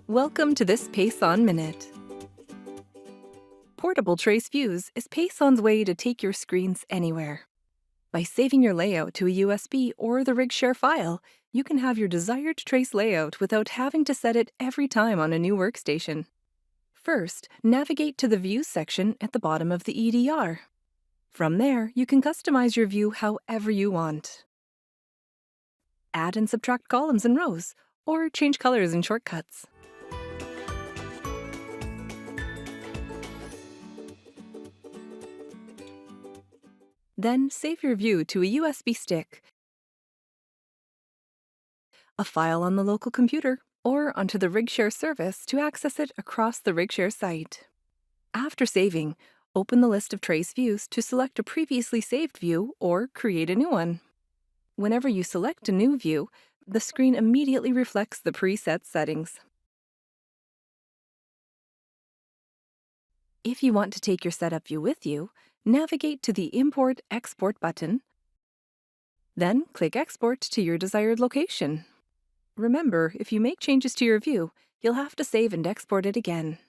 Welcome to this Payson Minute. Portable Trace Views is Payson's way to take your screens anywhere. By saving your layout to a USB or the RigShare file, you can have your desired trace layout without having to set it every time on a new workstation. First, navigate to the Views section at the bottom of the EDR. From there, you can customize your view however you want. Add and subtract columns and rows, or change colors in shortcuts. Then save your view to a USB stick, a file on the local computer, or onto the RigShare service to access it across the RigShare site. After saving, open the list of trace views to select a previously saved view or create a new one. Whenever you select a new view, the screen immediately reflects the preset settings. If you want to take your setup view with you, navigate to the Import/Export button, then click Export to your desired location. Remember, if you make changes to your view, you'll have to save and export it again.